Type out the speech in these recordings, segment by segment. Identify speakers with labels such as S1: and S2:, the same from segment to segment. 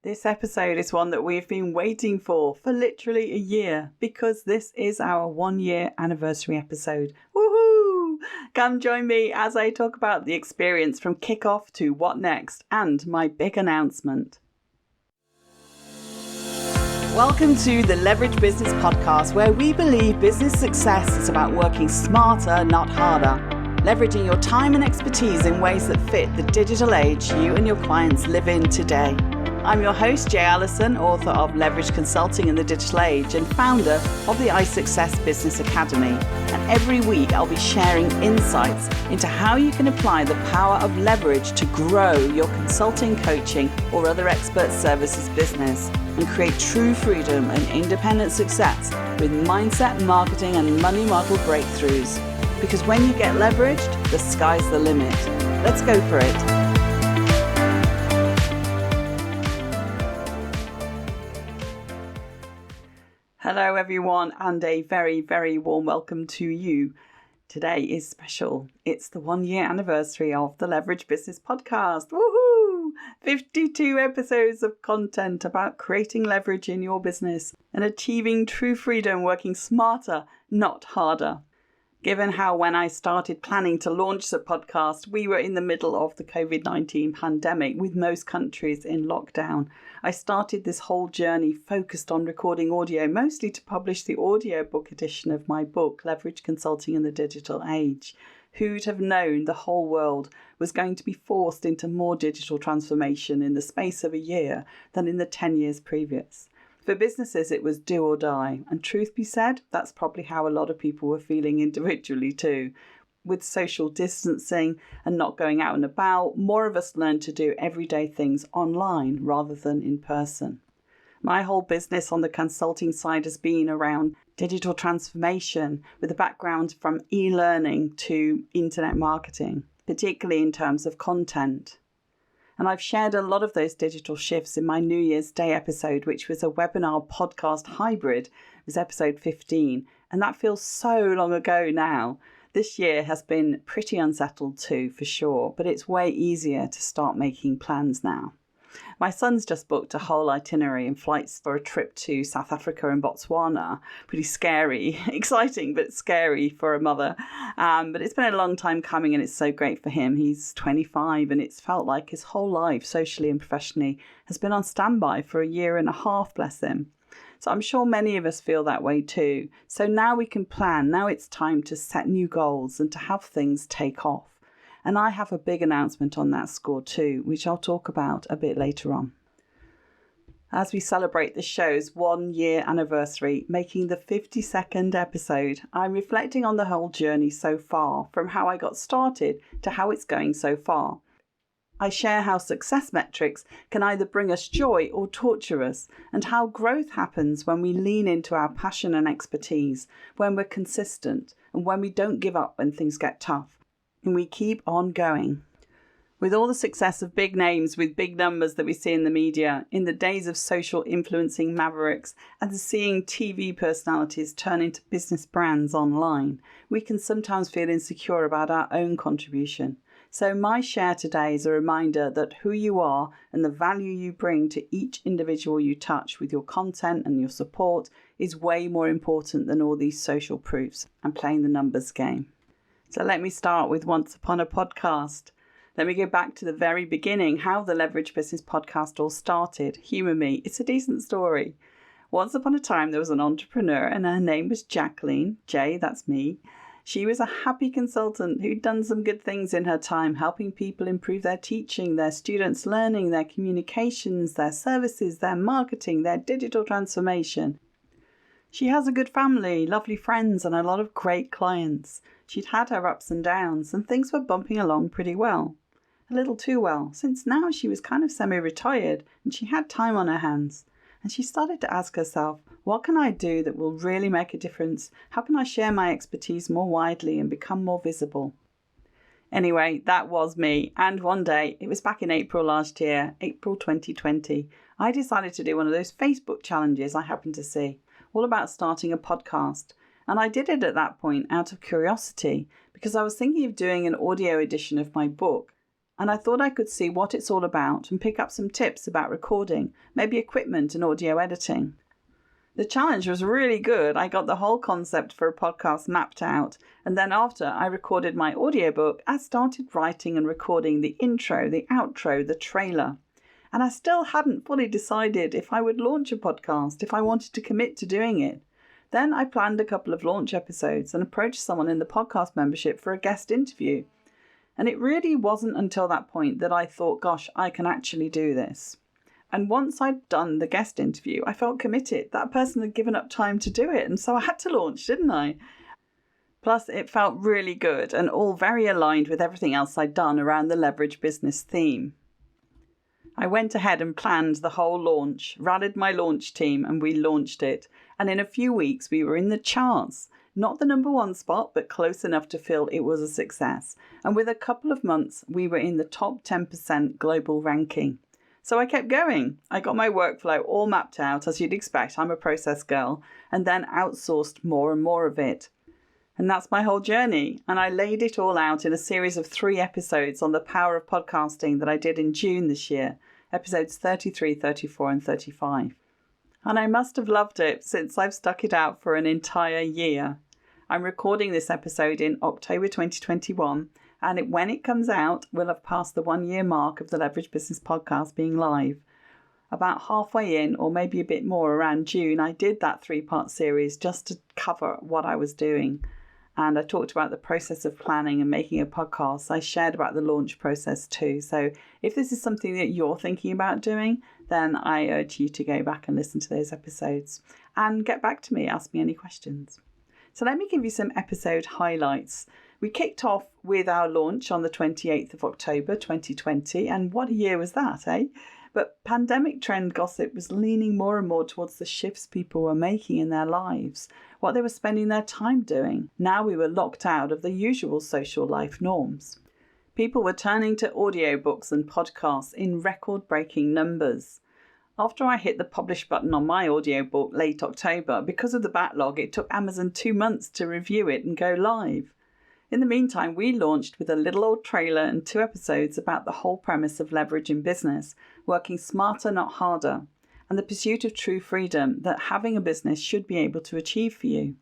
S1: This episode is one that we've been waiting for literally a year because this is our 1-year anniversary episode. Woohoo! Come join me as I talk about the experience from kickoff to what next and my big announcement. Welcome to the Leverage Business Podcast, where we believe business success is about working smarter, not harder. Leveraging your time and expertise in ways that fit the digital age you and your clients live in today. I'm your host, Jay Allison, author of Leverage Consulting in the Digital Age and founder of the iSuccess Business Academy. And every week I'll be sharing insights into how you can apply the power of leverage to grow your consulting, coaching, or other expert services business and create true freedom and independent success with mindset, marketing, and money model breakthroughs. Because when you get leveraged, the sky's the limit. Let's go for it. Hello everyone, and a very, very warm welcome to you. Today is special. It's the 1-year anniversary of the Leverage Business Podcast. Woohoo! 52 episodes of content about creating leverage in your business and achieving true freedom working smarter, not harder. Given how when I started planning to launch the podcast, we were in the middle of the COVID-19 pandemic with most countries in lockdown, I started this whole journey focused on recording audio, mostly to publish the audiobook edition of my book, Leverage Consulting in the Digital Age. Who'd have known the whole world was going to be forced into more digital transformation in the space of a year than in the 10 years previous? For businesses, it was do or die. And truth be said, that's probably how a lot of people were feeling individually too. With social distancing and not going out and about, more of us learned to do everyday things online rather than in person. My whole business on the consulting side has been around digital transformation with a background from e-learning to internet marketing, particularly in terms of content. And I've shared a lot of those digital shifts in my New Year's Day episode, which was a webinar podcast hybrid. It was episode 15. And that feels so long ago now. This year has been pretty unsettled too, for sure, but it's way easier to start making plans now. My son's just booked a whole itinerary and flights for a trip to South Africa and Botswana. Pretty scary, exciting, but scary for a mother. But it's been a long time coming and it's so great for him. He's 25 and it's felt like his whole life, socially and professionally, has been on standby for a year and a half, bless him. So I'm sure many of us feel that way too. So now we can plan. Now it's time to set new goals and to have things take off. And I have a big announcement on that score too, which I'll talk about a bit later on. As we celebrate the show's 1-year anniversary, making the 52nd episode, I'm reflecting on the whole journey so far, from how I got started to how it's going so far. I share how success metrics can either bring us joy or torture us, and how growth happens when we lean into our passion and expertise, when we're consistent, and when we don't give up when things get tough. And we keep on going. With all the success of big names with big numbers that we see in the media, in the days of social influencing mavericks and seeing TV personalities turn into business brands online, we can sometimes feel insecure about our own contribution. So my share today is a reminder that who you are and the value you bring to each individual you touch with your content and your support is way more important than all these social proofs and playing the numbers game. So let me start with Once Upon a Podcast. Let me go back to the very beginning, how the Leverage Business Podcast all started. Humour me, it's a decent story. Once upon a time, there was an entrepreneur and her name was Jacqueline. Jay, that's me. She was a happy consultant who'd done some good things in her time, helping people improve their teaching, their students' learning, their communications, their services, their marketing, their digital transformation. She has a good family, lovely friends, and a lot of great clients. She'd had her ups and downs, and things were bumping along pretty well. A little too well, since now she was kind of semi-retired, and she had time on her hands. And she started to ask herself, what can I do that will really make a difference? How can I share my expertise more widely and become more visible? Anyway, that was me. And one day, it was back in April last year, April 2020, I decided to do one of those Facebook challenges I happened to see, all about starting a podcast. And I did it at that point out of curiosity because I was thinking of doing an audio edition of my book. and I thought I could see what it's all about and pick up some tips about recording, maybe equipment and audio editing. The challenge was really good. I got the whole concept for a podcast mapped out, and then after I recorded my audiobook, I started writing and recording the intro, the outro, the trailer. And I still hadn't fully decided if I would launch a podcast, if I wanted to commit to doing it. Then I planned a couple of launch episodes and approached someone in the podcast membership for a guest interview. And it really wasn't until that point that I thought, gosh, I can actually do this. And once I'd done the guest interview, I felt committed. That person had given up time to do it, and so I had to launch, didn't I? Plus, it felt really good and all very aligned with everything else I'd done around the leverage business theme. I went ahead and planned the whole launch, rallied my launch team, and we launched it. And in a few weeks, we were in the charts. Not the number one spot, but close enough to feel it was a success. And with a couple of months, we were in the top 10% global ranking. So I kept going. I got my workflow all mapped out, as you'd expect. I'm a process girl, and then outsourced more and more of it. And that's my whole journey. And I laid it all out in a series of 3 episodes on the power of podcasting that I did in June this year, episodes 33, 34, and 35. And I must have loved it since I've stuck it out for an entire year. I'm recording this episode in October 2021. And when it comes out, we'll have passed the 1-year mark of the Leverage Business Podcast being live. About halfway in, or maybe a bit more, around June, I did that 3-part series just to cover what I was doing. And I talked about the process of planning and making a podcast. I shared about the launch process too. So if this is something that you're thinking about doing, then I urge you to go back and listen to those episodes. And get back to me, ask me any questions. So let me give you some episode highlights. We kicked off with our launch on the 28th of October 2020, and what a year was that, eh? But pandemic trend gossip was leaning more and more towards the shifts people were making in their lives, what they were spending their time doing. Now we were locked out of the usual social life norms. People were turning to audiobooks and podcasts in record-breaking numbers. After I hit the publish button on my audiobook late October, because of the backlog, it took Amazon 2 months to review it and go live. In the meantime, we launched with a little old trailer and 2 episodes about the whole premise of leverage in business, working smarter, not harder, and the pursuit of true freedom that having a business should be able to achieve for you.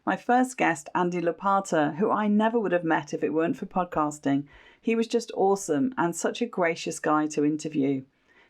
S1: My first guest, Andy Lopata, who I never would have met if it weren't for podcasting, he was just awesome and such a gracious guy to interview.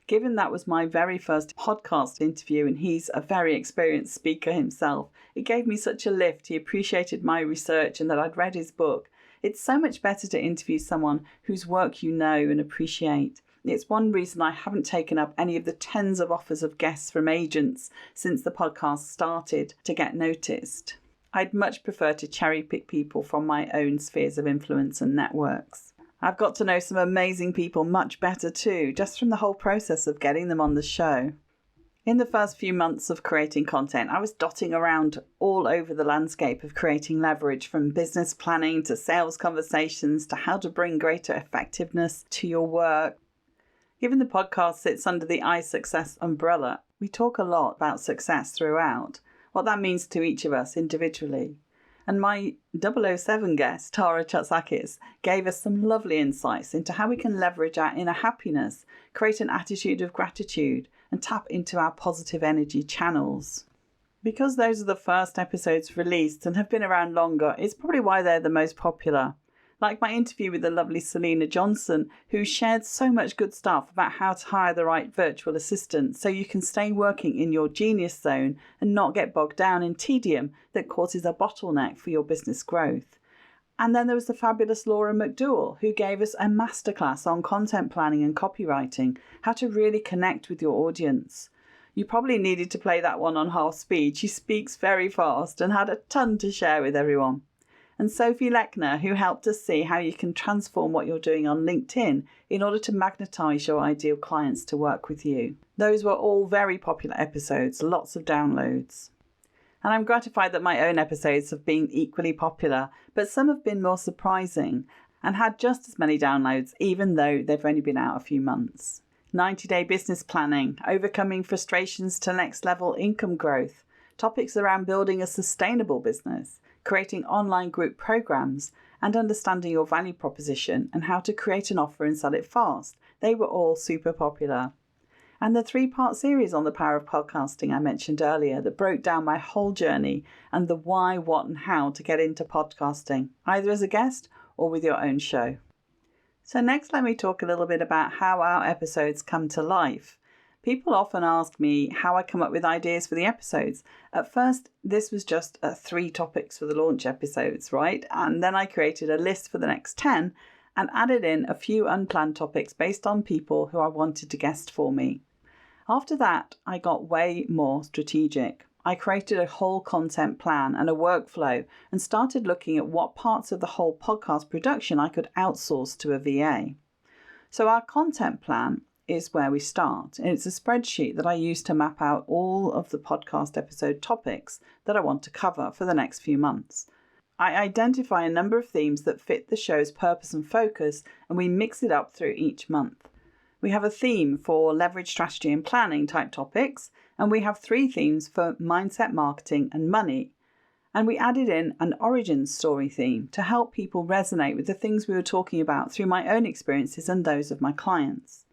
S1: Given that was my very first podcast interview and he's a very experienced speaker himself, it gave me such a lift. He appreciated my research and that I'd read his book. It's so much better to interview someone whose work you know and appreciate. It's one reason I haven't taken up any of the tens of offers of guests from agents since the podcast started to get noticed. I'd much prefer to cherry pick people from my own spheres of influence and networks. I've got to know some amazing people much better too, just from the whole process of getting them on the show. In the first few months of creating content, I was dotting around all over the landscape of creating leverage, from business planning to sales conversations to how to bring greater effectiveness to your work. Given the podcast sits under the iSuccess umbrella, we talk a lot about success throughout, what that means to each of us individually. And my 007 guest, Tara Chatsakis, gave us some lovely insights into how we can leverage our inner happiness, create an attitude of gratitude, and tap into our positive energy channels. Because those are the first episodes released and have been around longer, it's probably why they're the most popular. Like my interview with the lovely Selena Johnson, who shared so much good stuff about how to hire the right virtual assistant so you can stay working in your genius zone and not get bogged down in tedium that causes a bottleneck for your business growth. And then there was the fabulous Laura McDowell, who gave us a masterclass on content planning and copywriting, how to really connect with your audience. You probably needed to play that one on half speed. She speaks very fast and had a ton to share with everyone. And Sophie Lechner, who helped us see how you can transform what you're doing on LinkedIn in order to magnetize your ideal clients to work with you. Those were all very popular episodes, lots of downloads. And I'm gratified that my own episodes have been equally popular, but some have been more surprising and had just as many downloads, even though they've only been out a few months. 90-day business planning, overcoming frustrations to next level income growth, topics around building a sustainable business, creating online group programs, and understanding your value proposition and how to create an offer and sell it fast. They were all super popular. And the 3-part series on the power of podcasting I mentioned earlier that broke down my whole journey and the why, what and how to get into podcasting, either as a guest or with your own show. So next, let me talk a little bit about how our episodes come to life. People often ask me how I come up with ideas for the episodes. At first, this was just 3 topics for the launch episodes, right? And then I created a list for the next 10 and added in a few unplanned topics based on people who I wanted to guest for me. After that, I got way more strategic. I created a whole content plan and a workflow and started looking at what parts of the whole podcast production I could outsource to a VA. So our content plan is where we start. And it's a spreadsheet that I use to map out all of the podcast episode topics that I want to cover for the next few months. I identify a number of themes that fit the show's purpose and focus, and we mix it up through each month. We have a theme for leverage, strategy and planning type topics, and we have 3 themes for mindset, marketing and money. And we added in an origin story theme to help people resonate with the things we were talking about through my own experiences and those of my clients.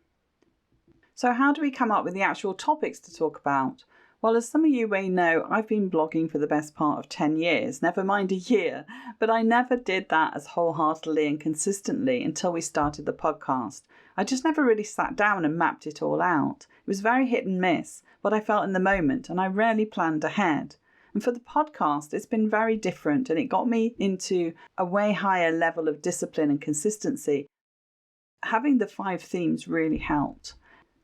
S1: So how do we come up with the actual topics to talk about? Well, as some of you may know, I've been blogging for the best part of 10 years, never mind a year, but I never did that as wholeheartedly and consistently until we started the podcast. I just never really sat down and mapped it all out. It was very hit and miss, what I felt in the moment, and I rarely planned ahead. And for the podcast, it's been very different, and it got me into a way higher level of discipline and consistency. Having the 5 themes really helped.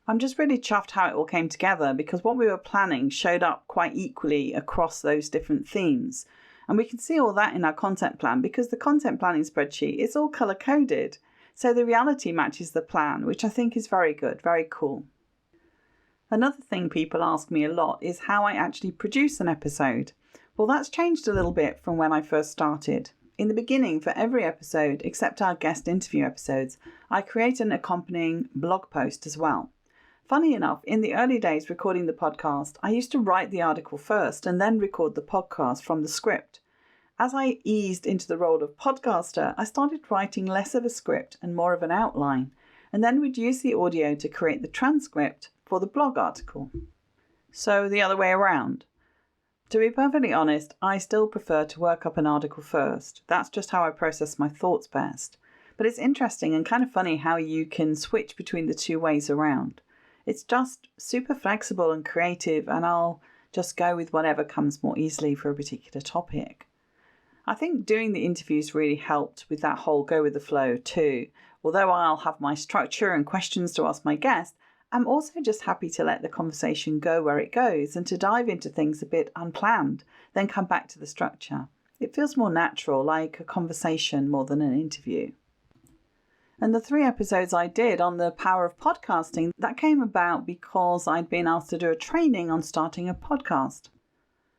S1: I'm just really chuffed how it all came together because what we were planning showed up quite equally across those different themes. And we can see all that in our content plan because the content planning spreadsheet is all color coded. So the reality matches the plan, which I think is very good, very cool. Another thing people ask me a lot is how I actually produce an episode. Well, that's changed a little bit from when I first started. In the beginning, for every episode, except our guest interview episodes, I create an accompanying blog post as well. Funny enough, in the early days recording the podcast, I used to write the article first and then record the podcast from the script. As I eased into the role of podcaster, I started writing less of a script and more of an outline, and then would use the audio to create the transcript for the blog article. So the other way around. To be perfectly honest, I still prefer to work up an article first. That's just how I process my thoughts best. But it's interesting and kind of funny how you can switch between the 2 ways around. It's just super flexible and creative, and I'll just go with whatever comes more easily for a particular topic. I think doing the interviews really helped with that whole go with the flow too. Although I'll have my structure and questions to ask my guest, I'm also just happy to let the conversation go where it goes and to dive into things a bit unplanned, then come back to the structure. It feels more natural, like a conversation more than an interview. And the 3 episodes I did on the power of podcasting, that came about because I'd been asked to do a training on starting a podcast.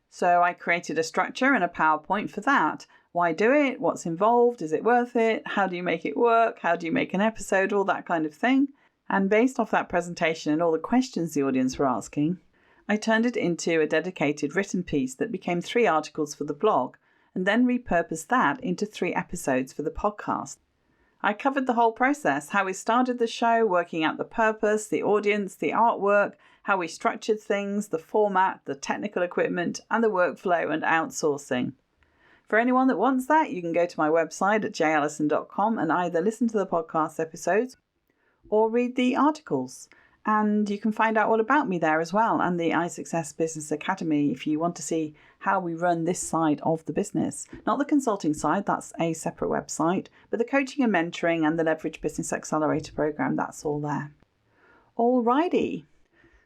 S1: So I created a structure and a PowerPoint for that. Why do it? What's involved? Is it worth it? How do you make it work? How do you make an episode? All that kind of thing. And based off that presentation and all the questions the audience were asking, I turned it into a dedicated written piece that became 3 articles for the blog, and then repurposed that into 3 episodes for the podcast. I covered the whole process, how we started the show, working out the purpose, the audience, the artwork, how we structured things, the format, the technical equipment, and the workflow and outsourcing. For anyone that wants that, you can go to my website at jallison.com and either listen to the podcast episodes or read the articles. And you can find out all about me there as well, and the iSuccess Business Academy if you want to see how we run this side of the business. Not the consulting side, that's a separate website, but the coaching and mentoring and the Leverage Business Accelerator program, that's all there. Alrighty.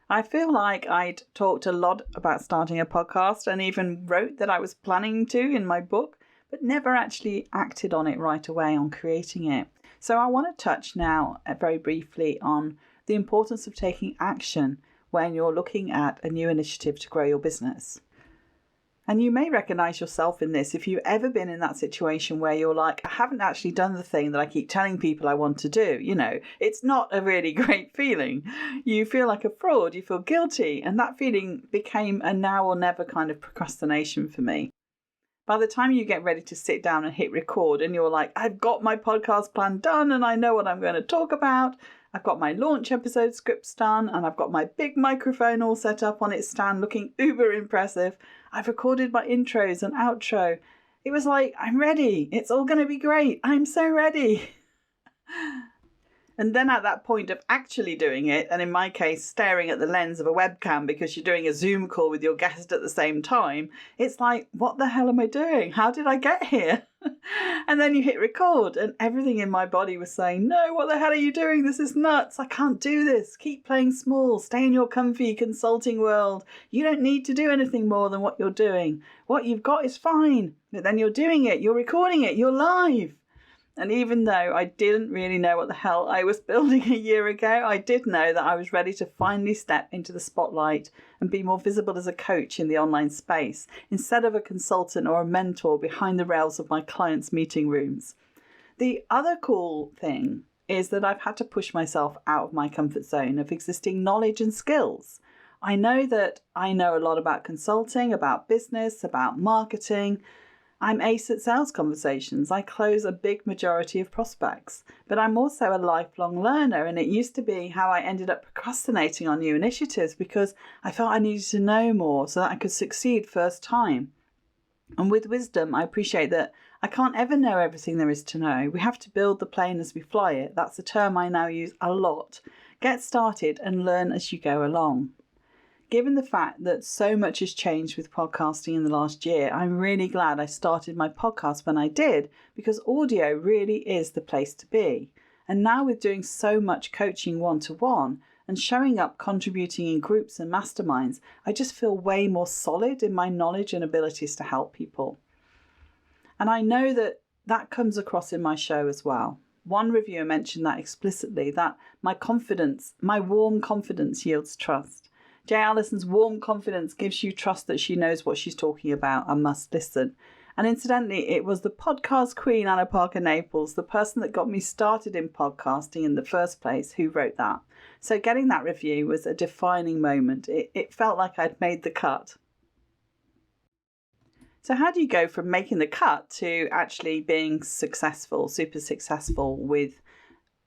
S1: I feel like I'd talked a lot about starting a podcast and even wrote that I was planning to in my book, but never actually acted on it right away on creating it. So I want to touch now very briefly on the importance of taking action when you're looking at a new initiative to grow your business. And you may recognize yourself in this if you've ever been in that situation where you're like, I haven't actually done the thing that I keep telling people I want to do. You know, it's not a really great feeling. You feel like a fraud, you feel guilty, and that feeling became a now or never kind of procrastination for me. By the time you get ready to sit down and hit record and you're like, I've got my podcast plan done and I know what I'm going to talk about. I've got my launch episode scripts done and I've got my big microphone all set up on its stand looking uber impressive. I've recorded my intros and outro. It was like, I'm ready. It's all going to be great. I'm so ready. And then at that point of actually doing it, and in my case, staring at the lens of a webcam because you're doing a Zoom call with your guest at the same time, it's like, what the hell am I doing? How did I get here? And then you hit record and everything in my body was saying, no, what the hell are you doing? This is nuts. I can't do this. Keep playing small. Stay in your comfy consulting world. You don't need to do anything more than what you're doing. What you've got is fine. But then you're doing it. You're recording it. You're live. And even though I didn't really know what the hell I was building a year ago, I did know that I was ready to finally step into the spotlight and be more visible as a coach in the online space, instead of a consultant or a mentor behind the rails of my clients' meeting rooms. The other cool thing is that I've had to push myself out of my comfort zone of existing knowledge and skills. I know that I know a lot about consulting, about business, about marketing. I'm ace at sales conversations. I close a big majority of prospects, but I'm also a lifelong learner, and it used to be how I ended up procrastinating on new initiatives because I felt I needed to know more so that I could succeed first time. And with wisdom, I appreciate that I can't ever know everything there is to know. We have to build the plane as we fly it. That's a term I now use a lot. Get started and learn as you go along. Given the fact that so much has changed with podcasting in the last year, I'm really glad I started my podcast when I did, because audio really is the place to be. And now with doing so much coaching one-to-one and showing up contributing in groups and masterminds, I just feel way more solid in my knowledge and abilities to help people. And I know that that comes across in my show as well. One reviewer mentioned that explicitly, that my warm confidence yields trust. Jay Allison's warm confidence gives you trust that she knows what she's talking about and must listen. And incidentally, it was the podcast queen, Anna Parker Naples, the person that got me started in podcasting in the first place, who wrote that. So getting that review was a defining moment. It felt like I'd made the cut. So how do you go from making the cut to actually being successful, super successful with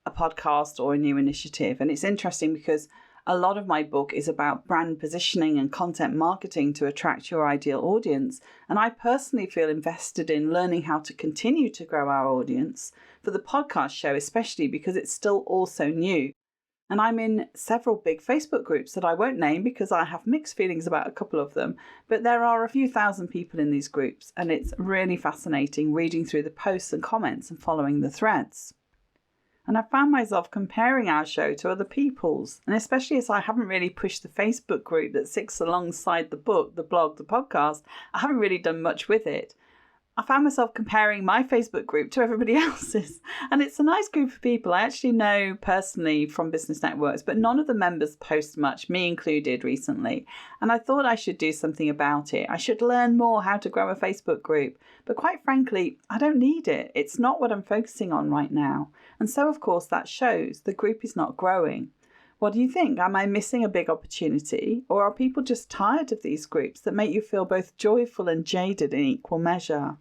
S1: a podcast or a new initiative? And it's interesting because a lot of my book is about brand positioning and content marketing to attract your ideal audience. And I personally feel invested in learning how to continue to grow our audience for the podcast show, especially because it's still also new. And I'm in several big Facebook groups that I won't name because I have mixed feelings about a couple of them. But there are a few thousand people in these groups, and it's really fascinating reading through the posts and comments and following the threads. And I found myself comparing our show to other people's. And especially as I haven't really pushed the Facebook group that sits alongside the book, the blog, the podcast, I haven't really done much with it. I found myself comparing my Facebook group to everybody else's. And it's a nice group of people I actually know personally from business networks, but none of the members post much, me included, recently. And I thought I should do something about it. I should learn more how to grow a Facebook group. But quite frankly, I don't need it. It's not what I'm focusing on right now. And so, of course, that shows the group is not growing. What do you think? Am I missing a big opportunity? Or are people just tired of these groups that make you feel both joyful and jaded in equal measure?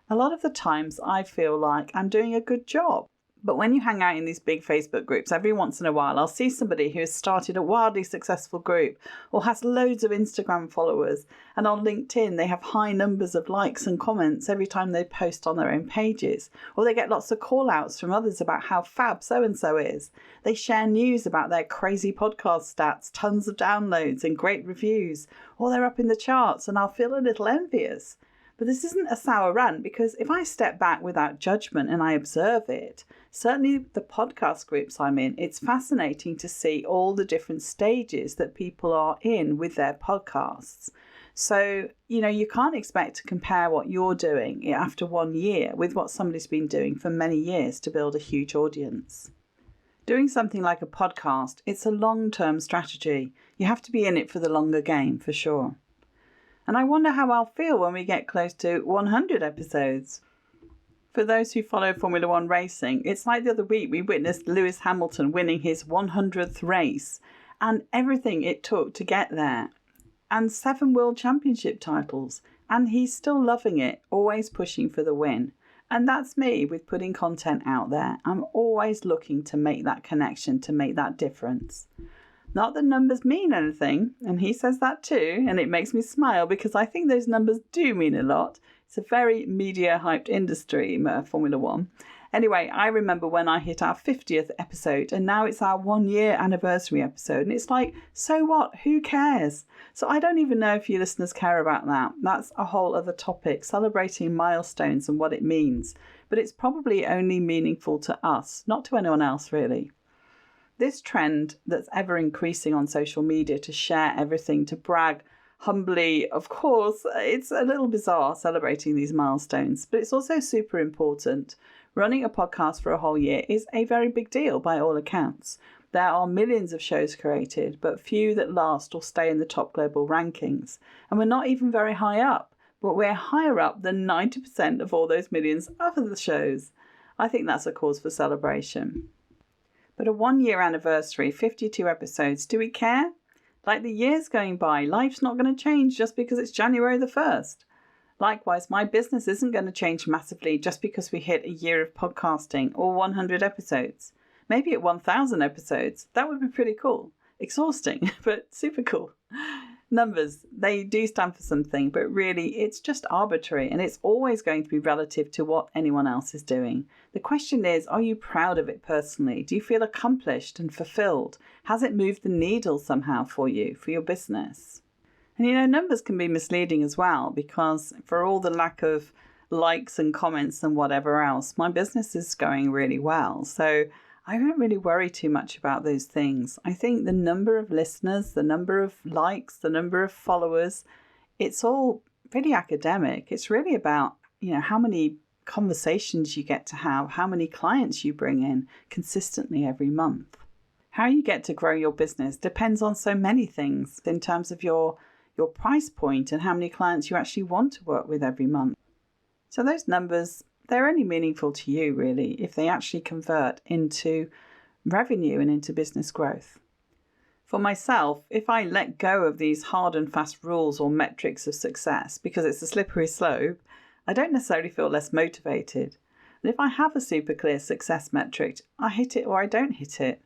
S1: A lot of the times I feel like I'm doing a good job. But when you hang out in these big Facebook groups, every once in a while, I'll see somebody who has started a wildly successful group or has loads of Instagram followers. And on LinkedIn, they have high numbers of likes and comments every time they post on their own pages. Or they get lots of call outs from others about how fab so-and-so is. They share news about their crazy podcast stats, tons of downloads and great reviews. Or they're up in the charts and I'll feel a little envious. But this isn't a sour rant, because if I step back without judgment and I observe it, certainly the podcast groups I'm in, it's fascinating to see all the different stages that people are in with their podcasts. So, you can't expect to compare what you're doing after 1 year with what somebody's been doing for many years to build a huge audience. Doing something like a podcast, it's a long-term strategy. You have to be in it for the longer game, for sure. And I wonder how I'll feel when we get close to 100 episodes. For those who follow Formula One racing, it's like the other week we witnessed Lewis Hamilton winning his 100th race and everything it took to get there. And 7 world championship titles and he's still loving it, always pushing for the win. And that's me with putting content out there. I'm always looking to make that connection, to make that difference. Not that numbers mean anything, and he says that too, and it makes me smile because I think those numbers do mean a lot. It's a very media-hyped industry, Formula One. Anyway, I remember when I hit our 50th episode, and now it's our 1-year anniversary episode, and it's like, so what? Who cares? So I don't even know if you listeners care about that. That's a whole other topic, celebrating milestones and what it means. But it's probably only meaningful to us, not to anyone else really. This trend that's ever increasing on social media to share everything, to brag humbly, of course, it's a little bizarre celebrating these milestones, but it's also super important. Running a podcast for a whole year is a very big deal by all accounts. There are millions of shows created, but few that last or stay in the top global rankings. And we're not even very high up, but we're higher up than 90% of all those millions of other shows. I think that's a cause for celebration. But a 1-year anniversary, 52 episodes, do we care? Like the years going by, life's not going to change just because it's January the 1st. Likewise, my business isn't going to change massively just because we hit a year of podcasting or 100 episodes. Maybe at 1,000 episodes, that would be pretty cool. Exhausting, but super cool. Numbers, they do stand for something, but really it's just arbitrary and it's always going to be relative to what anyone else is doing. The question is, are you proud of it personally? Do you feel accomplished and fulfilled? Has it moved the needle somehow for you, for your business? And numbers can be misleading as well because for all the lack of likes and comments and whatever else, my business is going really well. So I don't really worry too much about those things. I think the number of listeners, the number of likes, the number of followers, it's all pretty academic. It's really about, how many conversations you get to have, how many clients you bring in consistently every month. How you get to grow your business depends on so many things in terms of your price point and how many clients you actually want to work with every month. So those numbers, they're only meaningful to you really if they actually convert into revenue and into business growth. For myself, if I let go of these hard and fast rules or metrics of success because it's a slippery slope, I don't necessarily feel less motivated. And if I have a super clear success metric, I hit it or I don't hit it.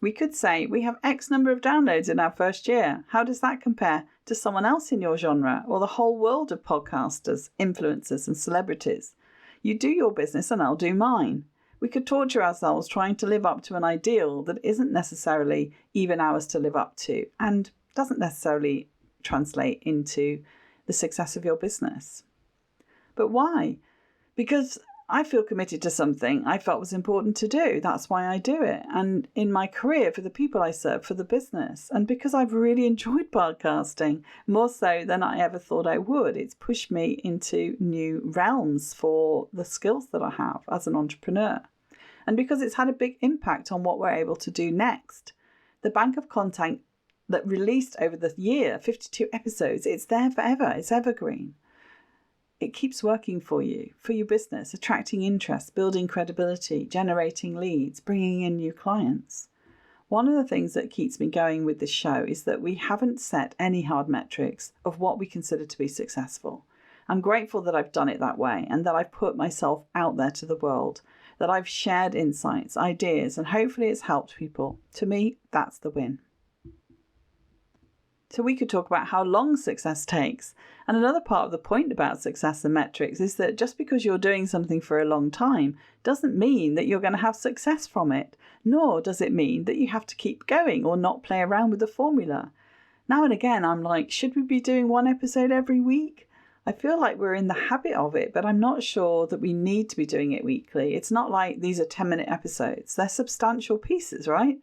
S1: We could say we have X number of downloads in our first year. How does that compare to someone else in your genre or the whole world of podcasters, influencers and celebrities? You do your business and I'll do mine. We could torture ourselves trying to live up to an ideal that isn't necessarily even ours to live up to and doesn't necessarily translate into the success of your business. But why? Because I feel committed to something I felt was important to do. That's why I do it. And in my career, for the people I serve, for the business. And because I've really enjoyed podcasting, more so than I ever thought I would. It's pushed me into new realms for the skills that I have as an entrepreneur. And because it's had a big impact on what we're able to do next. The bank of content that released over the year, 52 episodes, it's there forever. It's evergreen. It keeps working for you, for your business, attracting interest, building credibility, generating leads, bringing in new clients. One of the things that keeps me going with this show is that we haven't set any hard metrics of what we consider to be successful. I'm grateful that I've done it that way and that I've put myself out there to the world, that I've shared insights, ideas, and hopefully it's helped people. To me, that's the win. So we could talk about how long success takes. And another part of the point about success and metrics is that just because you're doing something for a long time doesn't mean that you're going to have success from it, nor does it mean that you have to keep going or not play around with the formula. Now and again, I'm like, should we be doing one episode every week? I feel like we're in the habit of it, but I'm not sure that we need to be doing it weekly. It's not like these are 10-minute episodes. They're substantial pieces, right?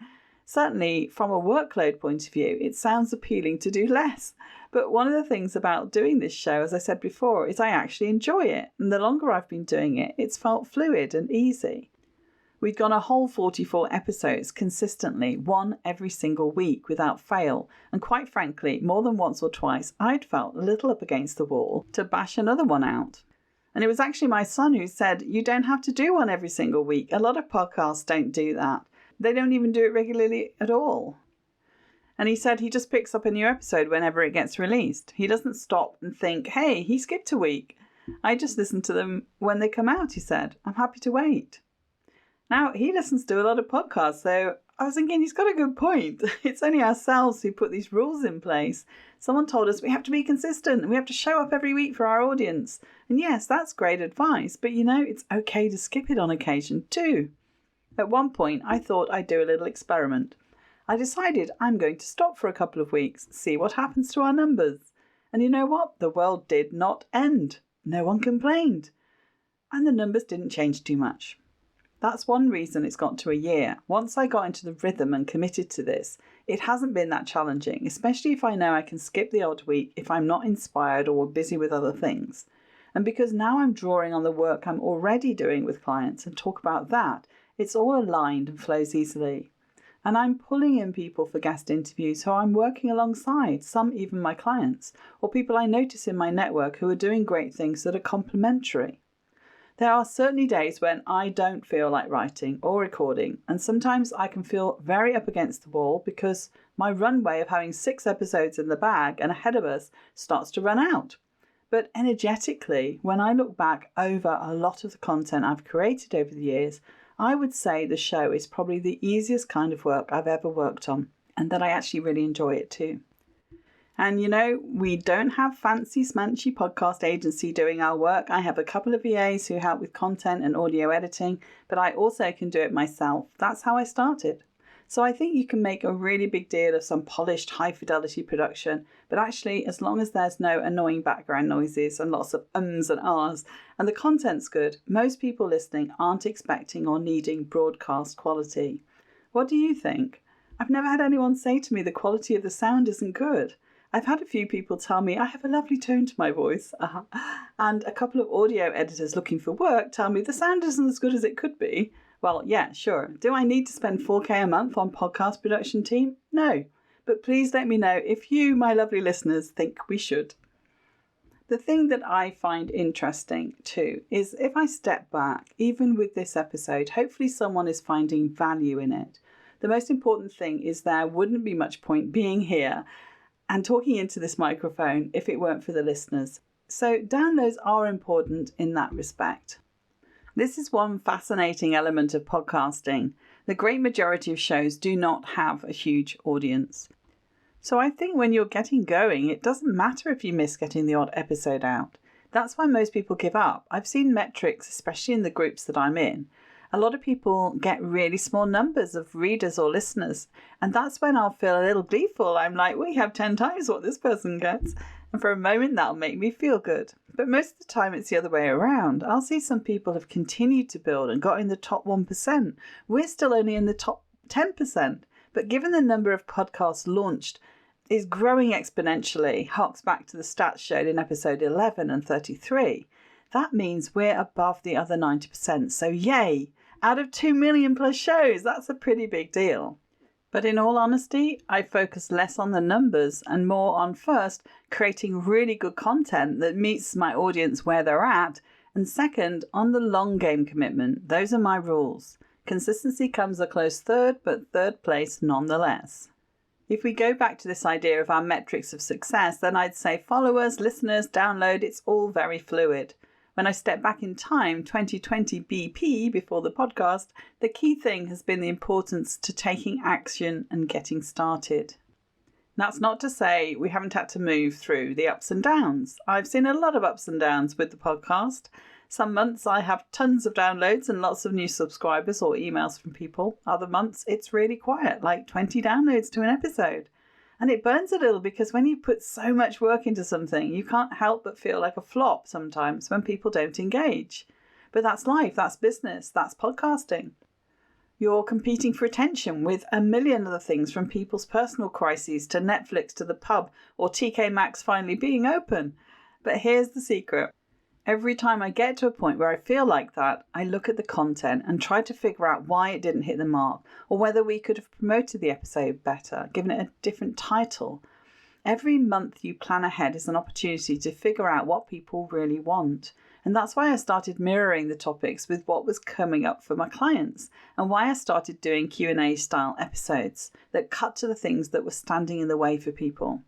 S1: Certainly, from a workload point of view, it sounds appealing to do less. But one of the things about doing this show, as I said before, is I actually enjoy it. And the longer I've been doing it, it's felt fluid and easy. We'd gone a whole 44 episodes consistently, one every single week without fail. And quite frankly, more than once or twice, I'd felt a little up against the wall to bash another one out. And it was actually my son who said, you don't have to do one every single week. A lot of podcasts don't do that. They don't even do it regularly at all. And he said he just picks up a new episode whenever it gets released. He doesn't stop and think, hey, he skipped a week. I just listen to them when they come out, he said. I'm happy to wait. Now, he listens to a lot of podcasts, so I was thinking he's got a good point. It's only ourselves who put these rules in place. Someone told us we have to be consistent and we have to show up every week for our audience. And yes, that's great advice, but it's okay to skip it on occasion too. At one point, I thought I'd do a little experiment. I decided I'm going to stop for a couple of weeks, see what happens to our numbers. And you know what? The world did not end. No one complained. And the numbers didn't change too much. That's one reason it's got to a year. Once I got into the rhythm and committed to this, it hasn't been that challenging, especially if I know I can skip the odd week if I'm not inspired or busy with other things. And because now I'm drawing on the work I'm already doing with clients and talk about that, it's all aligned and flows easily. And I'm pulling in people for guest interviews who I'm working alongside, some even my clients, or people I notice in my network who are doing great things that are complementary. There are certainly days when I don't feel like writing or recording, and sometimes I can feel very up against the wall because my runway of having 6 episodes in the bag and ahead of us starts to run out. But energetically, when I look back over a lot of the content I've created over the years, I would say the show is probably the easiest kind of work I've ever worked on, and that I actually really enjoy it too. And we don't have fancy smanchy podcast agency doing our work. I have a couple of VAs who help with content and audio editing, but I also can do it myself. That's how I started. So I think you can make a really big deal of some polished high fidelity production, but actually as long as there's no annoying background noises and lots of ums and ahs and the content's good, most people listening aren't expecting or needing broadcast quality. What do you think? I've never had anyone say to me the quality of the sound isn't good. I've had a few people tell me I have a lovely tone to my voice, and a couple of audio editors looking for work tell me the sound isn't as good as it could be. Well, yeah, sure. Do I need to spend $4,000 a month on podcast production team? No. But please let me know if you, my lovely listeners, think we should. The thing that I find interesting too is if I step back, even with this episode, hopefully someone is finding value in it. The most important thing is there wouldn't be much point being here and talking into this microphone if it weren't for the listeners. So downloads are important in that respect. This is one fascinating element of podcasting. The great majority of shows do not have a huge audience. So I think when you're getting going, it doesn't matter if you miss getting the odd episode out. That's why most people give up. I've seen metrics, especially in the groups that I'm in. A lot of people get really small numbers of readers or listeners. And that's when I'll feel a little gleeful. I'm like, we have 10 times what this person gets. And for a moment, that'll make me feel good. But most of the time, it's the other way around. I'll see some people have continued to build and got in the top 1%. We're still only in the top 10%. But given the number of podcasts launched is growing exponentially, harks back to the stats showed in episode 11 and 33, that means we're above the other 90%. So yay! Out of 2 million plus shows, that's a pretty big deal. But in all honesty, I focus less on the numbers and more on first, creating really good content that meets my audience where they're at, and second, on the long game commitment. Those are my rules. Consistency comes a close third, but third place nonetheless. If we go back to this idea of our metrics of success, then I'd say followers, listeners, download, it's all very fluid. When I step back in time, 2020 BP, before the podcast, the key thing has been the importance to taking action and getting started. That's not to say we haven't had to move through the ups and downs. I've seen a lot of ups and downs with the podcast. Some months I have tons of downloads and lots of new subscribers or emails from people. Other months it's really quiet, like 20 downloads to an episode. And it burns a little because when you put so much work into something, you can't help but feel like a flop sometimes when people don't engage. But that's life, that's business, that's podcasting. You're competing for attention with a million other things, from people's personal crises to Netflix to the pub or TK Maxx finally being open. But here's the secret. Every time I get to a point where I feel like that, I look at the content and try to figure out why it didn't hit the mark, or whether we could have promoted the episode better, given it a different title. Every month you plan ahead is an opportunity to figure out what people really want. And that's why I started mirroring the topics with what was coming up for my clients, and why I started doing Q&A style episodes that cut to the things that were standing in the way for people.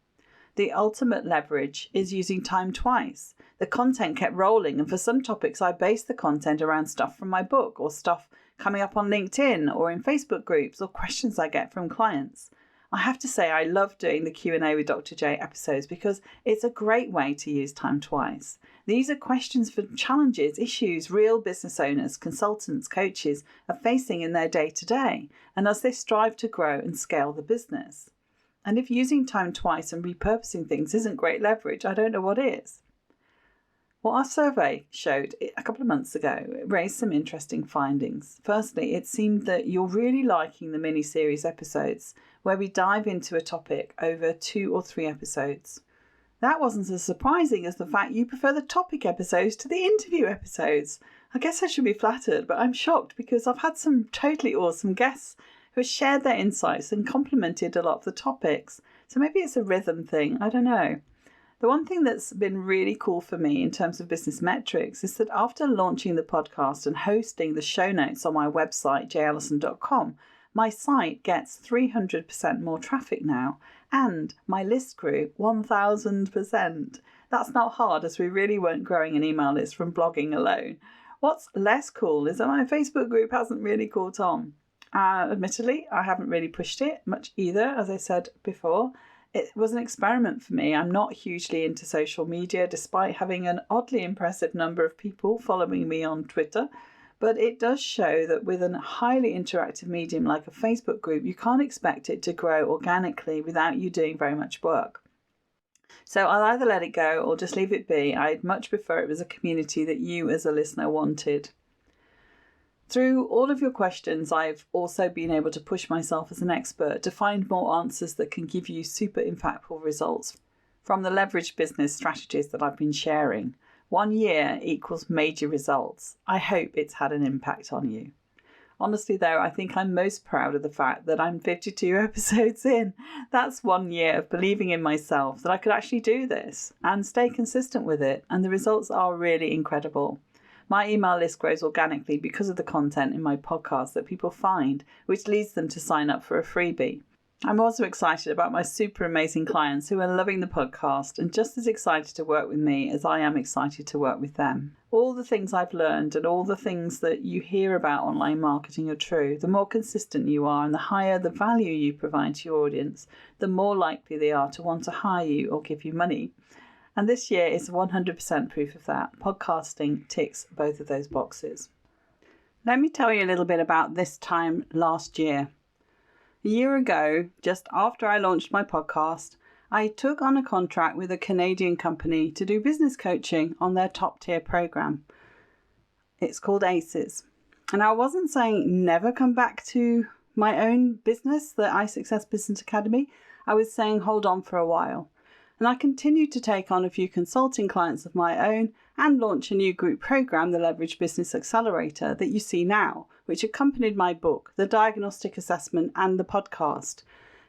S1: The ultimate leverage is using time twice. The content kept rolling, and for some topics I based the content around stuff from my book or stuff coming up on LinkedIn or in Facebook groups or questions I get from clients. I have to say I love doing the Q&A with Dr. J episodes because it's a great way to use time twice. These are questions for challenges, issues real business owners, consultants, coaches are facing in their day-to-day and as they strive to grow and scale the business. And if using time twice and repurposing things isn't great leverage, I don't know what is. What our survey showed a couple of months ago raised some interesting findings. Firstly, it seemed that you're really liking the mini-series episodes where we dive into a topic over 2 or 3 episodes. That wasn't as surprising as the fact you prefer the topic episodes to the interview episodes. I guess I should be flattered, but I'm shocked because I've had some totally awesome guests who have shared their insights and complemented a lot of the topics. So maybe it's a rhythm thing, I don't know. The one thing that's been really cool for me in terms of business metrics is that after launching the podcast and hosting the show notes on my website, jallison.com, my site gets 300% more traffic now, and my list grew 1,000%. That's not hard, as we really weren't growing an email list from blogging alone. What's less cool is that my Facebook group hasn't really caught on. Admittedly, I haven't really pushed it much either, as I said before. It was an experiment for me. I'm not hugely into social media, despite having an oddly impressive number of people following me on Twitter. But it does show that with a highly interactive medium like a Facebook group, you can't expect it to grow organically without you doing very much work. So I'll either let it go or just leave it be. I'd much prefer it was a community that you as a listener wanted. Through all of your questions, I've also been able to push myself as an expert to find more answers that can give you super impactful results from the leveraged business strategies that I've been sharing. 1 year equals major results. I hope it's had an impact on you. Honestly, though, I think I'm most proud of the fact that I'm 52 episodes in. That's 1 year of believing in myself that I could actually do this and stay consistent with it, and the results are really incredible. My email list grows organically because of the content in my podcast that people find, which leads them to sign up for a freebie. I'm also excited about my super amazing clients who are loving the podcast and just as excited to work with me as I am excited to work with them. All the things I've learned and all the things that you hear about online marketing are true. The more consistent you are and the higher the value you provide to your audience, the more likely they are to want to hire you or give you money. And this year is 100% proof of that. Podcasting ticks both of those boxes. Let me tell you a little bit about this time last year. A year ago, just after I launched my podcast, I took on a contract with a Canadian company to do business coaching on their top tier program. It's called ACES. And I wasn't saying never come back to my own business, the iSuccess Business Academy. I was saying hold on for a while. And I continued to take on a few consulting clients of my own and launch a new group program, the Leverage Business Accelerator, that you see now, which accompanied my book, the diagnostic assessment and the podcast.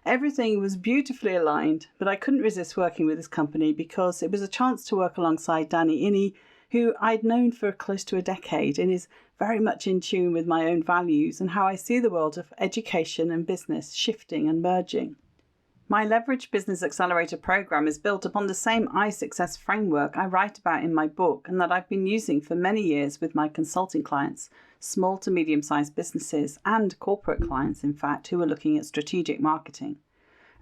S1: Everything was beautifully aligned, but I couldn't resist working with this company because it was a chance to work alongside Danny Inney, who I'd known for close to a decade and is very much in tune with my own values and how I see the world of education and business shifting and merging. My Leverage Business Accelerator program is built upon the same iSuccess framework I write about in my book and that I've been using for many years with my consulting clients, small to medium-sized businesses and corporate clients, in fact, who are looking at strategic marketing.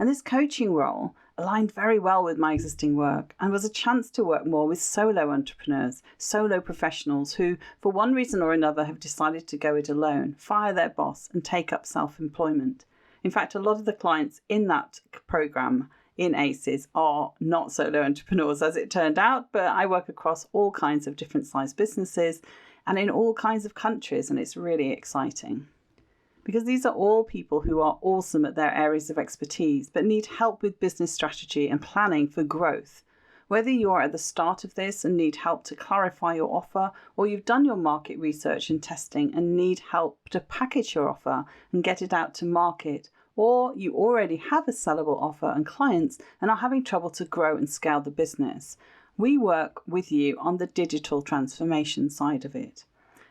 S1: And this coaching role aligned very well with my existing work and was a chance to work more with solo entrepreneurs, solo professionals who, for one reason or another, have decided to go it alone, fire their boss and take up self-employment. In fact, a lot of the clients in that program in ACES are not solo entrepreneurs, as it turned out, but I work across all kinds of different size businesses and in all kinds of countries, and it's really exciting. Because these are all people who are awesome at their areas of expertise, but need help with business strategy and planning for growth. Whether you're at the start of this and need help to clarify your offer, or you've done your market research and testing and need help to package your offer and get it out to market, or you already have a sellable offer and clients and are having trouble to grow and scale the business, We work with you on the digital transformation side of it.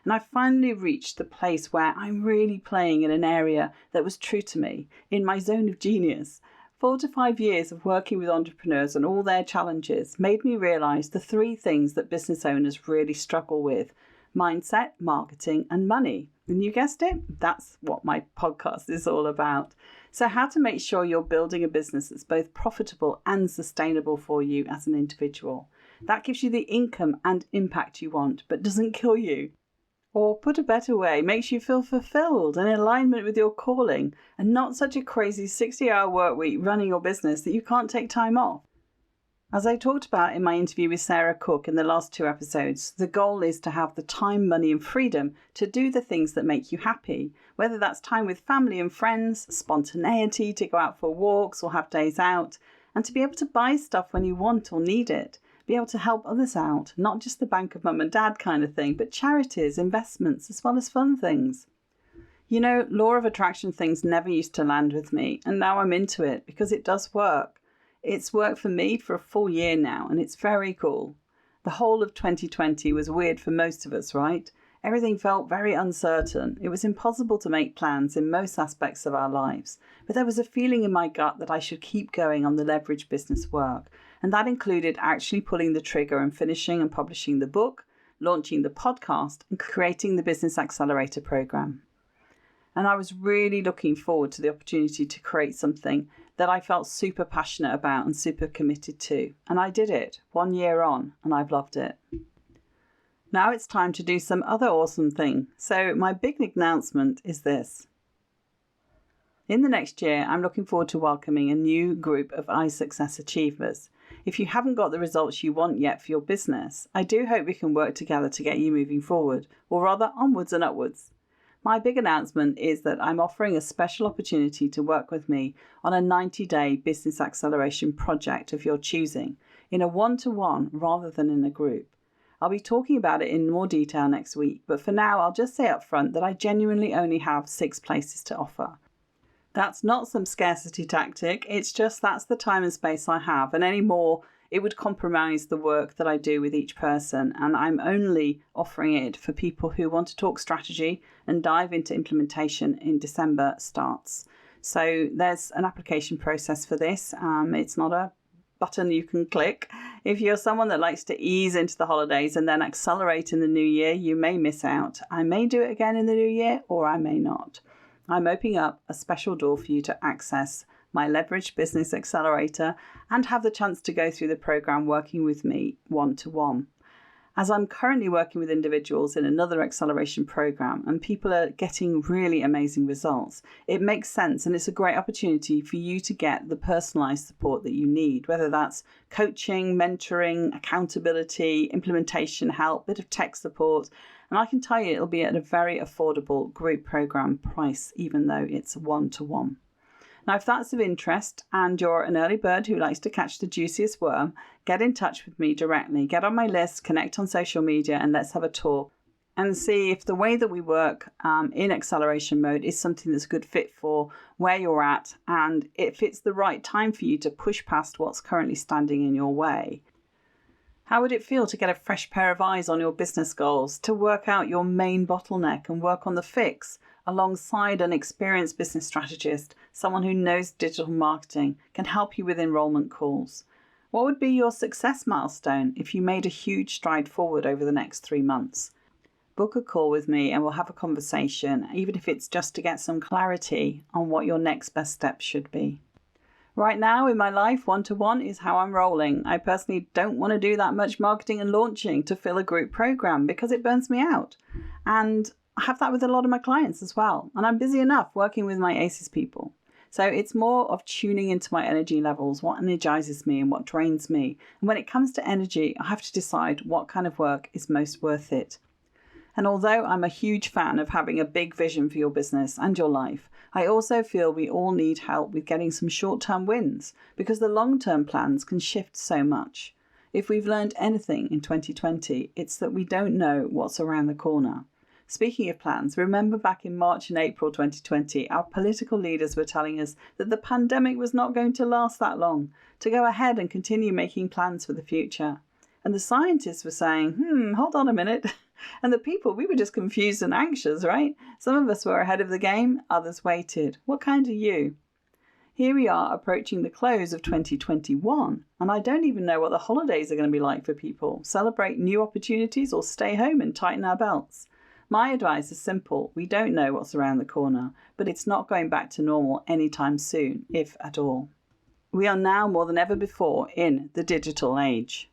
S1: And I finally reached the place where I'm really playing in an area that was true to me, in my zone of genius. 4 to 5 years of working with entrepreneurs and all their challenges made me realise the 3 things that business owners really struggle with: mindset, marketing, and money. And you guessed it, that's what my podcast is all about. So how to make sure you're building a business that's both profitable and sustainable for you as an individual. That gives you the income and impact you want, but doesn't kill you. Or put a better way, makes you feel fulfilled and in alignment with your calling, and not such a crazy 60-hour work week running your business that you can't take time off. As I talked about in my interview with Sarah Cook in the last 2 episodes, the goal is to have the time, money and freedom to do the things that make you happy, whether that's time with family and friends, spontaneity to go out for walks or have days out, and to be able to buy stuff when you want or need it, be able to help others out, not just the bank of mum and dad kind of thing, but charities, investments, as well as fun things. You know, law of attraction things never used to land with me, and now I'm into it because it does work. It's worked for me for a full year now, and it's very cool. The whole of 2020 was weird for most of us, right? Everything felt very uncertain. It was impossible to make plans in most aspects of our lives, but there was a feeling in my gut that I should keep going on the leverage business work, and that included actually pulling the trigger and finishing and publishing the book, launching the podcast, and creating the Business Accelerator program. And I was really looking forward to the opportunity to create something that I felt super passionate about and super committed to. And I did it 1 year on, and I've loved it. Now it's time to do some other awesome thing. So my big announcement is this. In the next year, I'm looking forward to welcoming a new group of iSuccess achievers. If you haven't got the results you want yet for your business, I do hope we can work together to get you moving forward, or rather onwards and upwards. My big announcement is that I'm offering a special opportunity to work with me on a 90-day business acceleration project of your choosing, in a one-to-one rather than in a group. I'll be talking about it in more detail next week, but for now I'll just say up front that I genuinely only have 6 places to offer. That's not some scarcity tactic, it's just that's the time and space I have, and any more it would compromise the work that I do with each person, and I'm only offering it for people who want to talk strategy and dive into implementation in December starts. So there's an application process for this. It's not a button you can click. If you're someone that likes to ease into the holidays and then accelerate in the new year, you may miss out. I may do it again in the new year, or I may not. I'm opening up a special door for you to access my Leverage Business Accelerator and have the chance to go through the program working with me one-to-one. As I'm currently working with individuals in another acceleration program and people are getting really amazing results, it makes sense and it's a great opportunity for you to get the personalized support that you need, whether that's coaching, mentoring, accountability, implementation help, bit of tech support. And I can tell you it'll be at a very affordable group program price, even though it's one-to-one. Now, if that's of interest and you're an early bird who likes to catch the juiciest worm, get in touch with me directly. Get on my list, connect on social media, and let's have a talk and see if the way that we work in acceleration mode is something that's a good fit for where you're at and if it's the right time for you to push past what's currently standing in your way. How would it feel to get a fresh pair of eyes on your business goals, to work out your main bottleneck and work on the fix alongside an experienced business strategist, someone who knows digital marketing, can help you with enrollment calls? What would be your success milestone if you made a huge stride forward over the next 3 months? Book a call with me and we'll have a conversation, even if it's just to get some clarity on what your next best steps should be. Right now in my life, one-to-one is how I'm rolling. I personally don't want to do that much marketing and launching to fill a group program because it burns me out. And I have that with a lot of my clients as well. And I'm busy enough working with my ACES people. So it's more of tuning into my energy levels, what energizes me and what drains me. And when it comes to energy, I have to decide what kind of work is most worth it. And although I'm a huge fan of having a big vision for your business and your life, I also feel we all need help with getting some short-term wins because the long-term plans can shift so much. If we've learned anything in 2020, it's that we don't know what's around the corner. Speaking of plans, remember back in March and April 2020, our political leaders were telling us that the pandemic was not going to last that long, to go ahead and continue making plans for the future. And the scientists were saying, hold on a minute. And the people, we were just confused and anxious, right? Some of us were ahead of the game, others waited. What kind are you? Here we are approaching the close of 2021, and I don't even know what the holidays are going to be like for people. Celebrate new opportunities or stay home and tighten our belts? My advice is simple. We don't know what's around the corner, but it's not going back to normal anytime soon, if at all. We are now more than ever before in the digital age.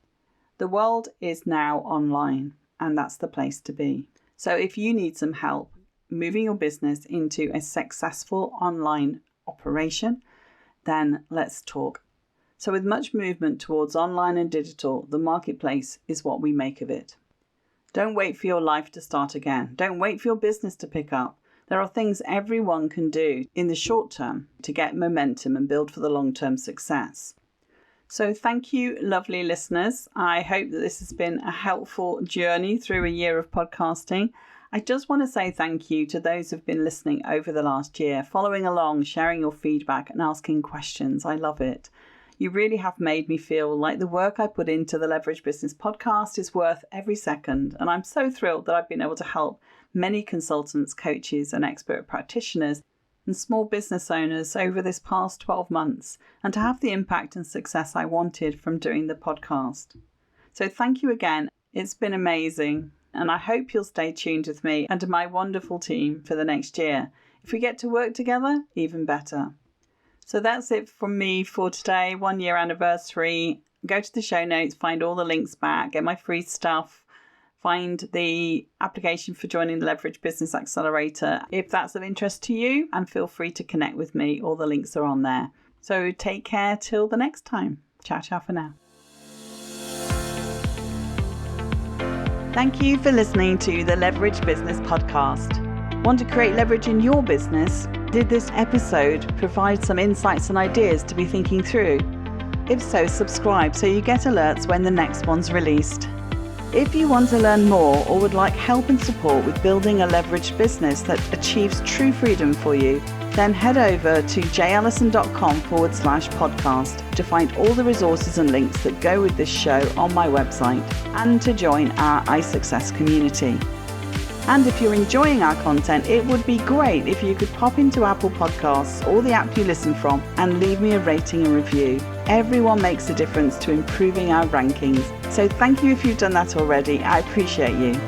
S1: The world is now online, and that's the place to be. So if you need some help moving your business into a successful online operation, then let's talk. So with much movement towards online and digital, the marketplace is what we make of it. Don't wait for your life to start again. Don't wait for your business to pick up. There are things everyone can do in the short term to get momentum and build for the long-term success. So thank you, lovely listeners. I hope that this has been a helpful journey through a year of podcasting. I just want to say thank you to those who've been listening over the last year, following along, sharing your feedback and asking questions. I love it. You really have made me feel like the work I put into the Leverage Business podcast is worth every second. And I'm so thrilled that I've been able to help many consultants, coaches and expert practitioners and small business owners over this past 12 months and to have the impact and success I wanted from doing the podcast. So thank you again. It's been amazing. And I hope you'll stay tuned with me and my wonderful team for the next year. If we get to work together, even better. So that's it from me for today, 1 year anniversary. Go to the show notes, find all the links back, get my free stuff, find the application for joining the Leverage Business Accelerator if that's of interest to you, and feel free to connect with me. All the links are on there. So take care till the next time. Ciao, ciao for now. Thank you for listening to the Leverage Business Podcast. Want to create leverage in your business? Did this episode provide some insights and ideas to be thinking through? If so, subscribe so you get alerts when the next one's released. If you want to learn more or would like help and support with building a leveraged business that achieves true freedom for you, then head over to jallison.com/podcast to find all the resources and links that go with this show on my website and to join our iSuccess community. And if you're enjoying our content, it would be great if you could pop into Apple Podcasts or the app you listen from and leave me a rating and review. Everyone makes a difference to improving our rankings. So thank you if you've done that already. I appreciate you.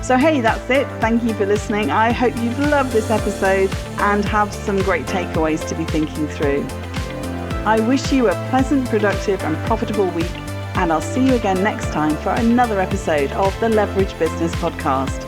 S1: So hey, that's it. Thank you for listening. I hope you've loved this episode and have some great takeaways to be thinking through. I wish you a pleasant, productive and profitable week, and I'll see you again next time for another episode of the Leverage Business Podcast.